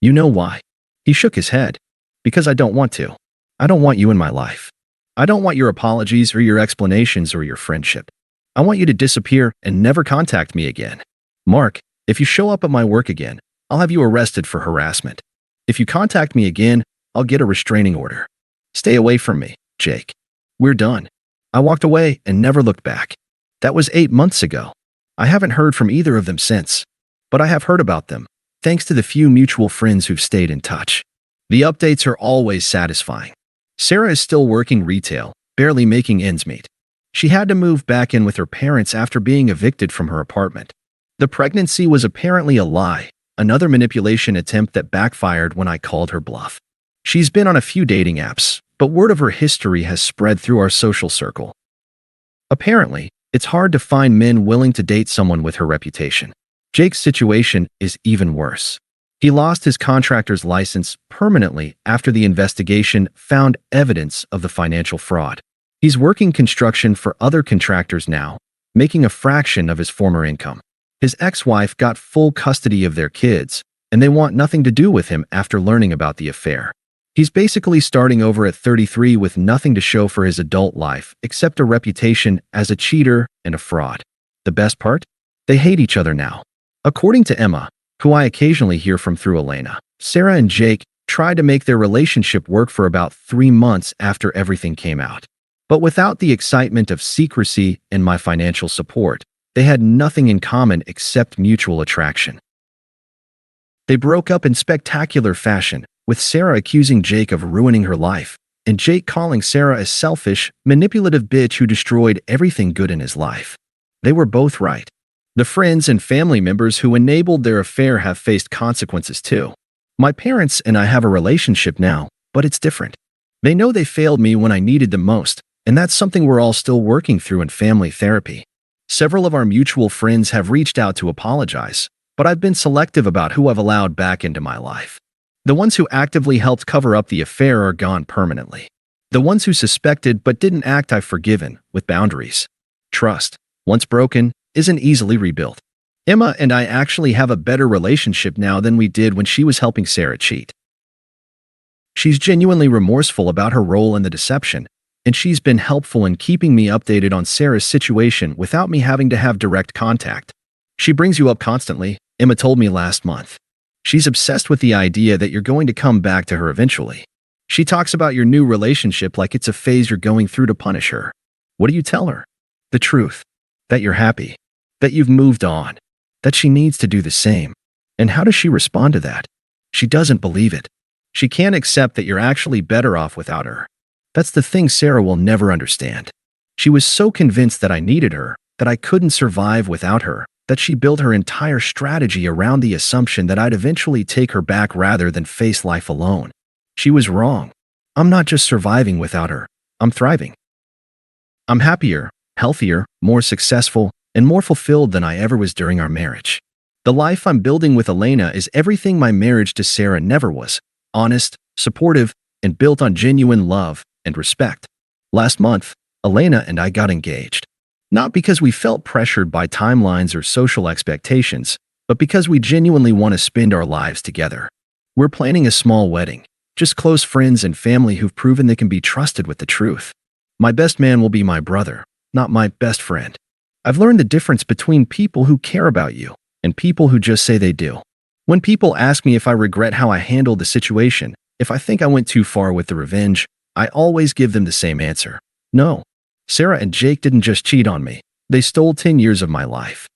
You know why? He shook his head. Because I don't want to. I don't want you in my life. I don't want your apologies or your explanations or your friendship. I want you to disappear and never contact me again. Mark, if you show up at my work again, I'll have you arrested for harassment. If you contact me again, I'll get a restraining order. Stay away from me, Jake. We're done. I walked away and never looked back. That was 8 months ago. I haven't heard from either of them since. But I have heard about them, thanks to the few mutual friends who've stayed in touch. The updates are always satisfying. Sarah is still working retail, barely making ends meet. She had to move back in with her parents after being evicted from her apartment. The pregnancy was apparently a lie, another manipulation attempt that backfired when I called her bluff. She's been on a few dating apps, but word of her history has spread through our social circle. Apparently, it's hard to find men willing to date someone with her reputation. Jake's situation is even worse. He lost his contractor's license permanently after the investigation found evidence of the financial fraud. He's working construction for other contractors now, making a fraction of his former income. His ex-wife got full custody of their kids, and they want nothing to do with him after learning about the affair. He's basically starting over at 33 with nothing to show for his adult life except a reputation as a cheater and a fraud. The best part? They hate each other now. According to Emma, who I occasionally hear from through Elena, Sarah and Jake tried to make their relationship work for about 3 months after everything came out. But without the excitement of secrecy and my financial support, they had nothing in common except mutual attraction. They broke up in spectacular fashion, with Sarah accusing Jake of ruining her life, and Jake calling Sarah a selfish, manipulative bitch who destroyed everything good in his life. They were both right. The friends and family members who enabled their affair have faced consequences too. My parents and I have a relationship now, but it's different. They know they failed me when I needed them most, and that's something we're all still working through in family therapy. Several of our mutual friends have reached out to apologize, but I've been selective about who I've allowed back into my life. The ones who actively helped cover up the affair are gone permanently. The ones who suspected but didn't act I've forgiven, with boundaries. Trust, once broken, isn't easily rebuilt. Emma and I actually have a better relationship now than we did when she was helping Sarah cheat. She's genuinely remorseful about her role in the deception, and she's been helpful in keeping me updated on Sarah's situation without me having to have direct contact. She brings you up constantly, Emma told me last month. She's obsessed with the idea that you're going to come back to her eventually. She talks about your new relationship like it's a phase you're going through to punish her. What do you tell her? The truth. That you're happy. That you've moved on. That she needs to do the same. And how does she respond to that? She doesn't believe it. She can't accept that you're actually better off without her. That's the thing Sarah will never understand. She was so convinced that I needed her, that I couldn't survive without her, that she built her entire strategy around the assumption that I'd eventually take her back rather than face life alone. She was wrong. I'm not just surviving without her. I'm thriving. I'm happier, healthier, more successful, and more fulfilled than I ever was during our marriage. The life I'm building with Elena is everything my marriage to Sarah never was: honest, supportive, and built on genuine love and respect. Last month, Elena and I got engaged. Not because we felt pressured by timelines or social expectations, but because we genuinely want to spend our lives together. We're planning a small wedding, just close friends and family who've proven they can be trusted with the truth. My best man will be my brother, not my best friend. I've learned the difference between people who care about you and people who just say they do. When people ask me if I regret how I handled the situation, if I think I went too far with the revenge, I always give them the same answer. No. Sarah and Jake didn't just cheat on me. They stole 10 years of my life.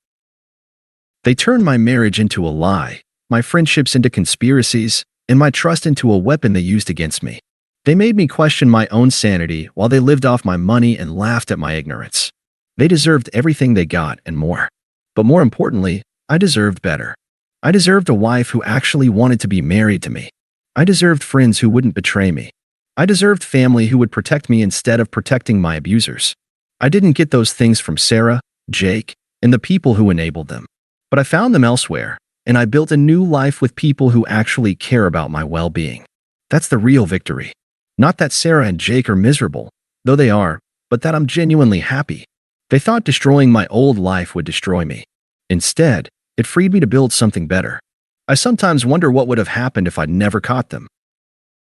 They turned my marriage into a lie, my friendships into conspiracies, and my trust into a weapon they used against me. They made me question my own sanity while they lived off my money and laughed at my ignorance. They deserved everything they got and more. But more importantly, I deserved better. I deserved a wife who actually wanted to be married to me. I deserved friends who wouldn't betray me. I deserved family who would protect me instead of protecting my abusers. I didn't get those things from Sarah, Jake, and the people who enabled them. But I found them elsewhere, and I built a new life with people who actually care about my well-being. That's the real victory. Not that Sarah and Jake are miserable, though they are, but that I'm genuinely happy. They thought destroying my old life would destroy me. Instead, it freed me to build something better. I sometimes wonder what would have happened if I'd never caught them.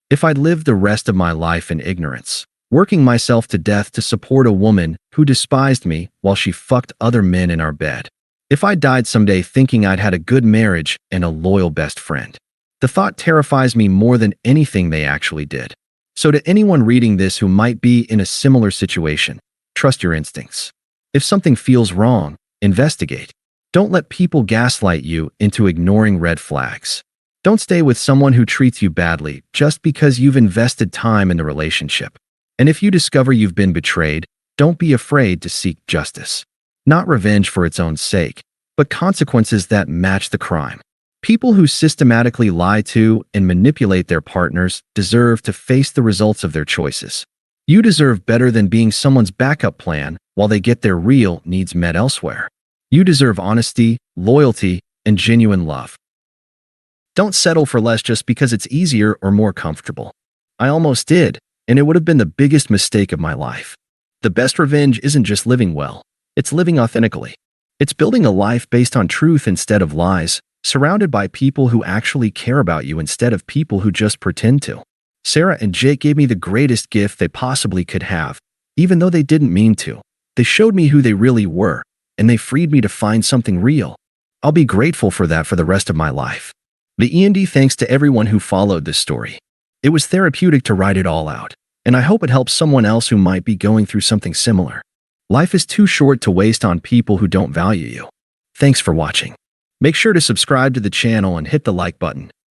If I'd lived the rest of my life in ignorance, working myself to death to support a woman who despised me while she fucked other men in our bed. If I died someday thinking I'd had a good marriage and a loyal best friend. The thought terrifies me more than anything they actually did. So to anyone reading this who might be in a similar situation, trust your instincts. If something feels wrong, investigate. Don't let people gaslight you into ignoring red flags. Don't stay with someone who treats you badly just because you've invested time in the relationship. And if you discover you've been betrayed, don't be afraid to seek justice. Not revenge for its own sake, but consequences that match the crime. People who systematically lie to and manipulate their partners deserve to face the results of their choices. You deserve better than being someone's backup plan while they get their real needs met elsewhere. You deserve honesty, loyalty, and genuine love. Don't settle for less just because it's easier or more comfortable. I almost did, and it would have been the biggest mistake of my life. The best revenge isn't just living well, it's living authentically. It's building a life based on truth instead of lies, surrounded by people who actually care about you instead of people who just pretend to. Sarah and Jake gave me the greatest gift they possibly could have, even though they didn't mean to. They showed me who they really were, and they freed me to find something real. I'll be grateful for that for the rest of my life. The END thanks to everyone who followed this story. It was therapeutic to write it all out, and I hope it helps someone else who might be going through something similar. Life is too short to waste on people who don't value you. Thanks for watching. Make sure to subscribe to the channel and hit the like button.